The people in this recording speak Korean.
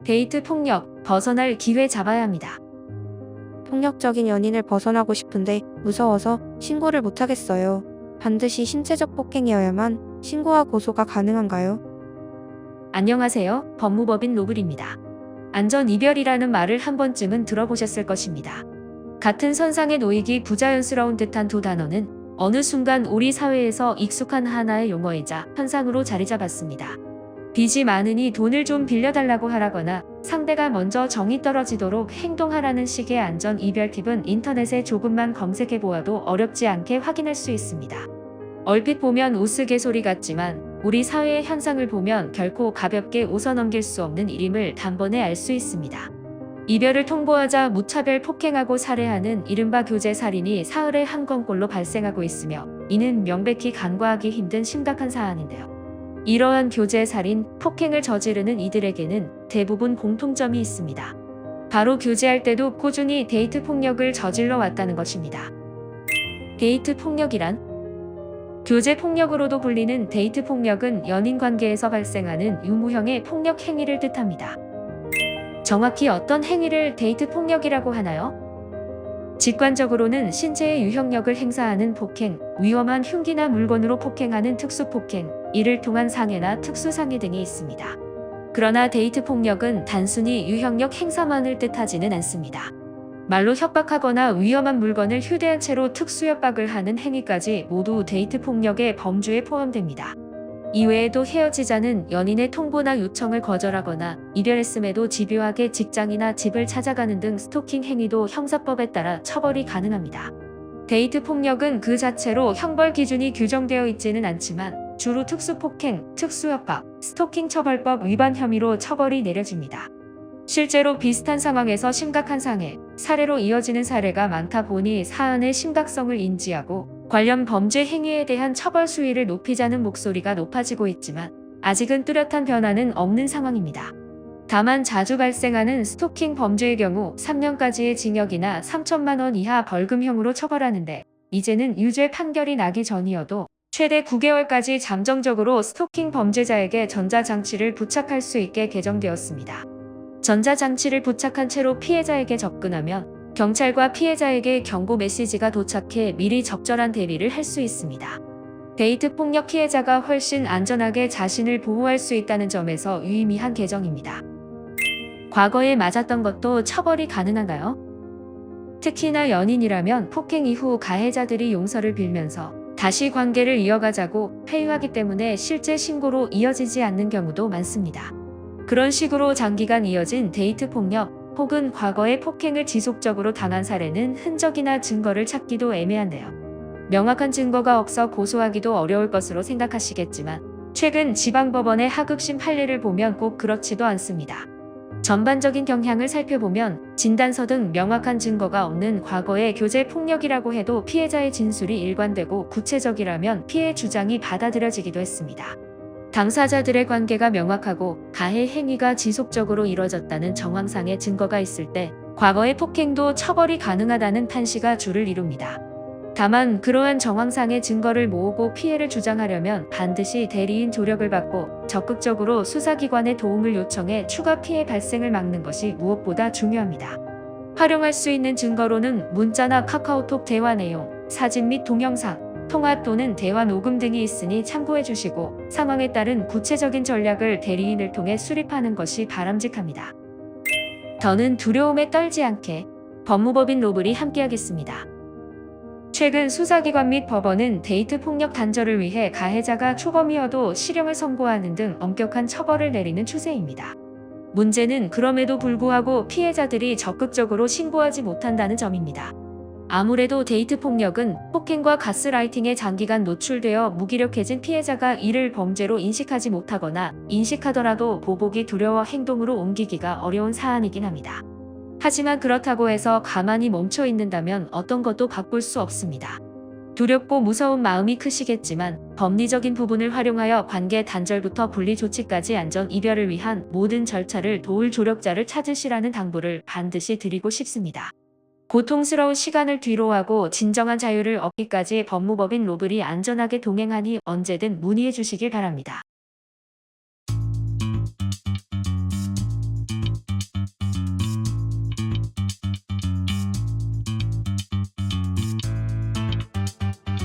데이트 폭력, 벗어날 기회 잡아야 합니다. 폭력적인 연인을 벗어나고 싶은데 무서워서 신고를 못하겠어요. 반드시 신체적 폭행이어야만 신고와 고소가 가능한가요? 안녕하세요. 법무법인 로블입니다. 안전이별이라는 말을 한 번쯤은 들어보셨을 것입니다. 같은 선상에 놓이기 부자연스러운 듯한 두 단어는 어느 순간 우리 사회에서 익숙한 하나의 용어이자 현상으로 자리 잡았습니다. 빚이 많으니 돈을 좀 빌려달라고 하라거나 상대가 먼저 정이 떨어지도록 행동하라는 식의 안전 이별 팁은 인터넷에 조금만 검색해 보아도 어렵지 않게 확인할 수 있습니다. 얼핏 보면 우스갯소리 같지만 우리 사회의 현상을 보면 결코 가볍게 웃어넘길 수 없는 일임을 단번에 알 수 있습니다. 이별을 통보하자 무차별 폭행하고 살해하는 이른바 교제살인이 사흘에 한 건꼴로 발생하고 있으며 이는 명백히 간과하기 힘든 심각한 사안인데요. 이러한 교제살인, 폭행을 저지르는 이들에게는 대부분 공통점이 있습니다. 바로 교제할 때도 꾸준히 데이트 폭력을 저질러 왔다는 것입니다. 데이트 폭력이란? 교제 폭력으로도 불리는 데이트 폭력은 연인 관계에서 발생하는 유무형의 폭력 행위를 뜻합니다. 정확히 어떤 행위를 데이트 폭력이라고 하나요? 직관적으로는 신체의 유형력을 행사하는 폭행, 위험한 흉기나 물건으로 폭행하는 특수폭행, 이를 통한 상해나 특수상해 등이 있습니다. 그러나 데이트 폭력은 단순히 유형력 행사만을 뜻하지는 않습니다. 말로 협박하거나 위험한 물건을 휴대한 채로 특수협박을 하는 행위까지 모두 데이트 폭력의 범주에 포함됩니다. 이외에도 헤어지자는 연인의 통보나 요청을 거절하거나 이별했음에도 집요하게 직장이나 집을 찾아가는 등 스토킹 행위도 형사법에 따라 처벌이 가능합니다. 데이트 폭력은 그 자체로 형벌 기준이 규정되어 있지는 않지만 주로 특수폭행, 특수협박, 스토킹 처벌법 위반 혐의로 처벌이 내려집니다. 실제로 비슷한 상황에서 심각한 상해, 살해로 이어지는 사례가 많다 보니 사안의 심각성을 인지하고 관련 범죄 행위에 대한 처벌 수위를 높이자는 목소리가 높아지고 있지만 아직은 뚜렷한 변화는 없는 상황입니다. 다만 자주 발생하는 스토킹 범죄의 경우 3년까지의 징역이나 3천만 원 이하 벌금형으로 처벌하는데 이제는 유죄 판결이 나기 전이어도 최대 9개월까지 잠정적으로 스토킹 범죄자에게 전자장치를 부착할 수 있게 개정되었습니다. 전자장치를 부착한 채로 피해자에게 접근하면 경찰과 피해자에게 경고 메시지가 도착해 미리 적절한 대비를 할 수 있습니다. 데이트 폭력 피해자가 훨씬 안전하게 자신을 보호할 수 있다는 점에서 유의미한 개정입니다. 과거에 맞았던 것도 처벌이 가능한가요? 특히나 연인이라면 폭행 이후 가해자들이 용서를 빌면서 다시 관계를 이어가자고 회유하기 때문에 실제 신고로 이어지지 않는 경우도 많습니다. 그런 식으로 장기간 이어진 데이트 폭력 혹은 과거의 폭행을 지속적으로 당한 사례는 흔적이나 증거를 찾기도 애매한데요. 명확한 증거가 없어 고소하기도 어려울 것으로 생각하시겠지만 최근 지방법원의 하급심 판례를 보면 꼭 그렇지도 않습니다. 전반적인 경향을 살펴보면 진단서 등 명확한 증거가 없는 과거의 교제 폭력이라고 해도 피해자의 진술이 일관되고 구체적이라면 피해 주장이 받아들여지기도 했습니다. 당사자들의 관계가 명확하고 가해 행위가 지속적으로 이뤄졌다는 정황상의 증거가 있을 때 과거의 폭행도 처벌이 가능하다는 판시가 주를 이룹니다. 다만 그러한 정황상의 증거를 모으고 피해를 주장하려면 반드시 대리인 조력을 받고 적극적으로 수사기관의 도움을 요청해 추가 피해 발생을 막는 것이 무엇보다 중요합니다. 활용할 수 있는 증거로는 문자나 카카오톡 대화 내용, 사진 및 동영상, 통화 또는 대화 녹음 등이 있으니 참고해 주시고 상황에 따른 구체적인 전략을 대리인을 통해 수립하는 것이 바람직합니다. 더는 두려움에 떨지 않게 법무법인 로블이 함께하겠습니다. 최근 수사기관 및 법원은 데이트 폭력 단절을 위해 가해자가 초범이어도 실형을 선고하는 등 엄격한 처벌을 내리는 추세입니다. 문제는 그럼에도 불구하고 피해자들이 적극적으로 신고하지 못한다는 점입니다. 아무래도 데이트 폭력은 폭행과 가스라이팅에 장기간 노출되어 무기력해진 피해자가 이를 범죄로 인식하지 못하거나 인식하더라도 보복이 두려워 행동으로 옮기기가 어려운 사안이긴 합니다. 하지만 그렇다고 해서 가만히 멈춰 있는다면 어떤 것도 바꿀 수 없습니다. 두렵고 무서운 마음이 크시겠지만 법리적인 부분을 활용하여 관계 단절부터 분리 조치까지 안전 이별을 위한 모든 절차를 도울 조력자를 찾으시라는 당부를 반드시 드리고 싶습니다. 고통스러운 시간을 뒤로하고 진정한 자유를 얻기까지 법무법인 로블이 안전하게 동행하니 언제든 문의해 주시길 바랍니다.